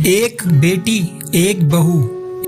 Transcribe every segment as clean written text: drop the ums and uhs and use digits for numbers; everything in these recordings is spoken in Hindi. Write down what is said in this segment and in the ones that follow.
एक बेटी एक बहू।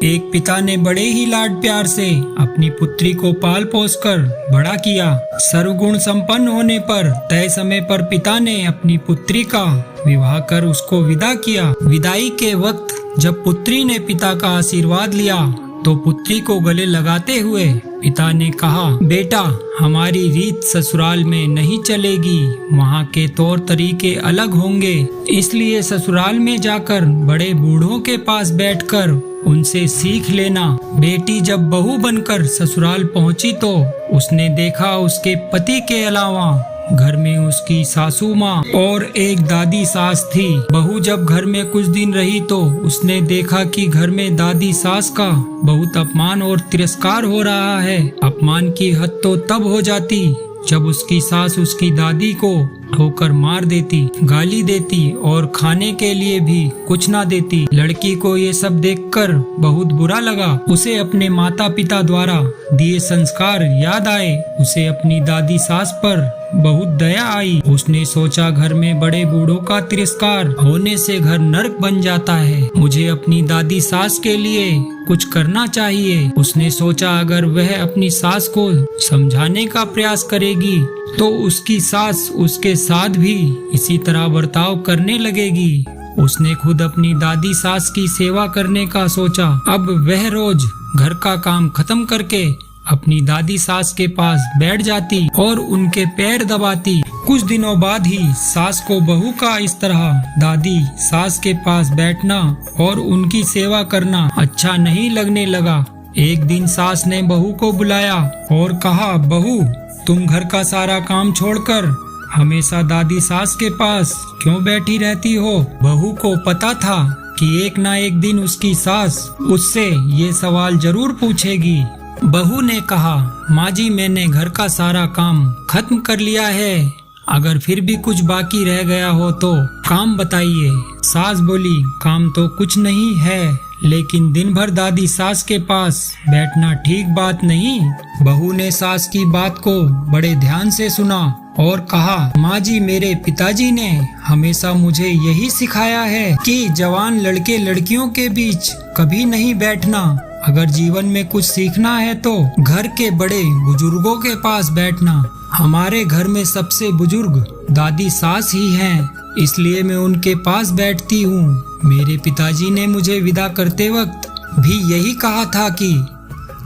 एक पिता ने बड़े ही लाड प्यार से अपनी पुत्री को पाल पोस कर बड़ा किया। सर्वगुण संपन्न होने पर तय समय पर पिता ने अपनी पुत्री का विवाह कर उसको विदा किया। विदाई के वक्त जब पुत्री ने पिता का आशीर्वाद लिया तो पुत्री को गले लगाते हुए पिता ने कहा, बेटा हमारी रीत ससुराल में नहीं चलेगी, वहाँ के तौर तरीके अलग होंगे, इसलिए ससुराल में जाकर बड़े बूढ़ों के पास बैठकर उनसे सीख लेना। बेटी जब बहू बनकर ससुराल पहुँची तो उसने देखा उसके पति के अलावा घर में उसकी सासू माँ और एक दादी सास थी। बहू जब घर में कुछ दिन रही तो उसने देखा कि घर में दादी सास का बहुत अपमान और तिरस्कार हो रहा है। अपमान की हद तो तब हो जाती जब उसकी सास उसकी दादी को ठोकर मार देती, गाली देती और खाने के लिए भी कुछ ना देती। लड़की को ये सब देखकर बहुत बुरा लगा। उसे अपने माता पिता द्वारा दिए संस्कार याद आए। उसे अपनी दादी सास पर बहुत दया आई। उसने सोचा घर में बड़े बूढ़ों का तिरस्कार होने से घर नरक बन जाता है, मुझे अपनी दादी सास के लिए कुछ करना चाहिए। उसने सोचा अगर वह अपनी सास को समझाने का प्रयास करेगी तो उसकी सास उसके साथ भी इसी तरह बर्ताव करने लगेगी। उसने खुद अपनी दादी सास की सेवा करने का सोचा। अब वह रोज घर का काम खत्म करके अपनी दादी सास के पास बैठ जाती और उनके पैर दबाती। कुछ दिनों बाद ही सास को बहू का इस तरह दादी सास के पास बैठना और उनकी सेवा करना अच्छा नहीं लगने लगा। एक दिन सास ने बहू को बुलाया और कहा, बहू तुम घर का सारा काम छोड़कर हमेशा दादी सास के पास क्यों बैठी रहती हो? बहू को पता था कि एक ना एक दिन उसकी सास उससे ये सवाल जरूर पूछेगी। बहू ने कहा, माँ जी मैंने घर का सारा काम खत्म कर लिया है, अगर फिर भी कुछ बाकी रह गया हो तो काम बताइए। सास बोली, काम तो कुछ नहीं है, लेकिन दिन भर दादी सास के पास बैठना ठीक बात नहीं। बहू ने सास की बात को बड़े ध्यान से सुना और कहा, माँ जी मेरे पिताजी ने हमेशा मुझे यही सिखाया है कि जवान लड़के लड़कियों के बीच कभी नहीं बैठना। अगर जीवन में कुछ सीखना है तो घर के बड़े बुजुर्गों के पास बैठना। हमारे घर में सबसे बुजुर्ग दादी सास ही हैं, इसलिए मैं उनके पास बैठती हूँ। मेरे पिताजी ने मुझे विदा करते वक्त भी यही कहा था कि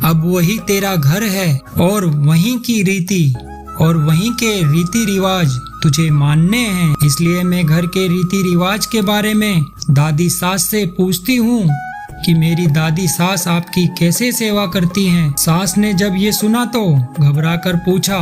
अब वही तेरा घर है और वहीं की रीति और वहीं के रीति रिवाज तुझे मानने हैं। इसलिए मैं घर के रीति रिवाज के बारे में दादी सास से पूछती हूँ कि मेरी दादी सास आपकी कैसे सेवा करती हैं। सास ने जब ये सुना तो घबराकर पूछा,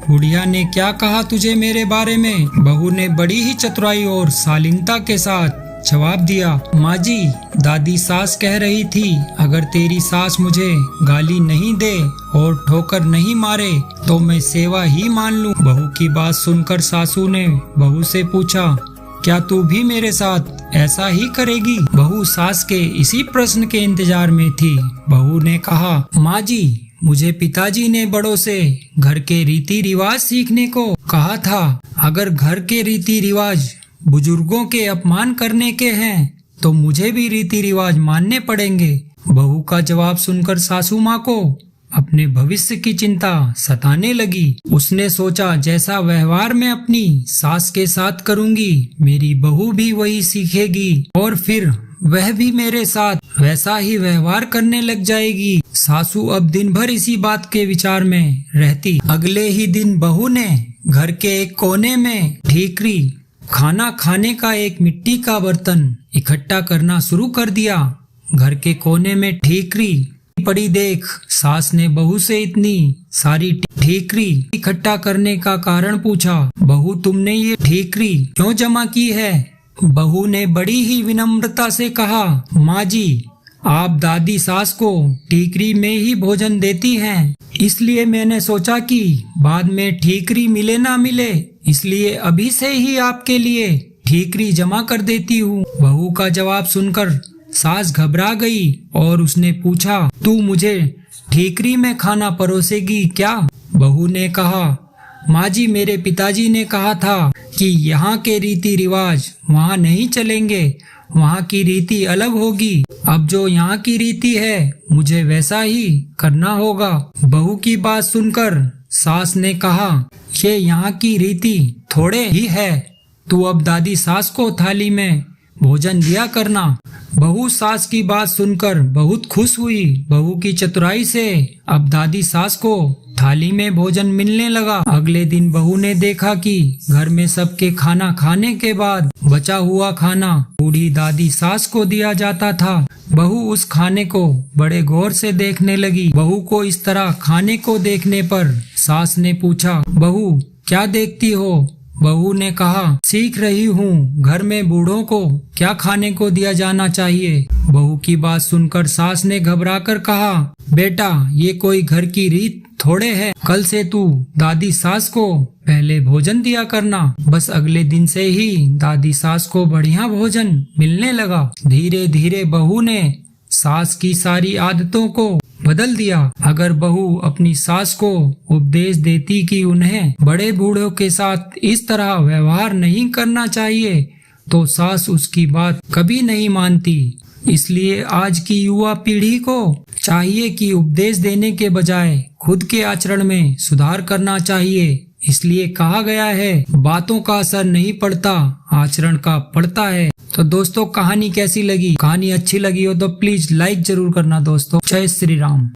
बुढ़िया ने क्या कहा तुझे मेरे बारे में? बहू ने बड़ी ही चतुराई और शालीनता के साथ जवाब दिया, माँ जी दादी सास कह रही थी अगर तेरी सास मुझे गाली नहीं दे और ठोकर नहीं मारे तो मैं सेवा ही मान लूं। बहू की बात सुनकर सासू ने बहू से पूछा, क्या तू भी मेरे साथ ऐसा ही करेगी? बहू सास के इसी प्रश्न के इंतजार में थी। बहू ने कहा, माँ जी मुझे पिताजी ने बड़ों से घर के रीति रिवाज सीखने को कहा था। अगर घर के रीति रिवाज बुजुर्गों के अपमान करने के हैं तो मुझे भी रीति रिवाज मानने पड़ेंगे। बहू का जवाब सुनकर सासू माँ को अपने भविष्य की चिंता सताने लगी। उसने सोचा जैसा व्यवहार मैं अपनी सास के साथ करूंगी मेरी बहू भी वही सीखेगी और फिर वह भी मेरे साथ वैसा ही व्यवहार करने लग जाएगी। सासू अब दिन भर इसी बात के विचार में रहती। अगले ही दिन बहू ने घर के एक कोने में ठीकरी खाना खाने का एक मिट्टी का बर्तन इकट्ठा करना शुरू कर दिया। घर के कोने में ठीकरी पड़ी देख सास ने बहू से इतनी सारी ठीकरी इकट्ठा करने का कारण पूछा। बहू तुमने ये ठीकरी क्यों जमा की है? बहू ने बड़ी ही विनम्रता से कहा, माँ जी आप दादी सास को ठीकरी में ही भोजन देती हैं, इसलिए मैंने सोचा कि बाद में ठीकरी मिले ना मिले इसलिए अभी से ही आपके लिए ठीकरी जमा कर देती हूँ। बहू का जवाब सुनकर सास घबरा गई और उसने पूछा, तू मुझे ठीकरी में खाना परोसेगी क्या? बहू ने कहा, माँ जी मेरे पिताजी ने कहा था कि यहाँ के रीति रिवाज वहाँ नहीं चलेंगे वहाँ की रीति अलग होगी। अब जो यहाँ की रीति है मुझे वैसा ही करना होगा। बहू की बात सुनकर सास ने कहा, ये यहाँ की रीति थोड़े ही है, तू अब दादी सास को थाली में भोजन दिया करना। बहू सास की बात सुनकर बहुत खुश हुई। बहू की चतुराई से अब दादी सास को थाली में भोजन मिलने लगा। अगले दिन बहू ने देखा कि घर में सबके खाना खाने के बाद बचा हुआ खाना बूढ़ी दादी सास को दिया जाता था। बहू उस खाने को बड़े गौर से देखने लगी। बहू को इस तरह खाने को देखने पर सास ने पूछा, बहू क्या देखती हो? बहू ने कहा, सीख रही हूँ घर में बूढ़ों को क्या खाने को दिया जाना चाहिए। बहू की बात सुनकर सास ने घबराकर कहा, बेटा ये कोई घर की रीत थोड़े है, कल से तू दादी सास को पहले भोजन दिया करना। बस अगले दिन से ही दादी सास को बढ़िया भोजन मिलने लगा। धीरे धीरे बहू ने सास की सारी आदतों को बदल दिया। अगर बहू अपनी सास को उपदेश देती कि उन्हें बड़े बूढ़ों के साथ इस तरह व्यवहार नहीं करना चाहिए, तो सास उसकी बात कभी नहीं मानती। इसलिए आज की युवा पीढ़ी को चाहिए कि उपदेश देने के बजाय खुद के आचरण में सुधार करना चाहिए। इसलिए कहा गया है, बातों का असर नहीं पड़ता, आचरण का पड़ता है। तो दोस्तों कहानी कैसी लगी? कहानी अच्छी लगी हो तो प्लीज लाइक जरूर करना दोस्तों। जय श्री राम।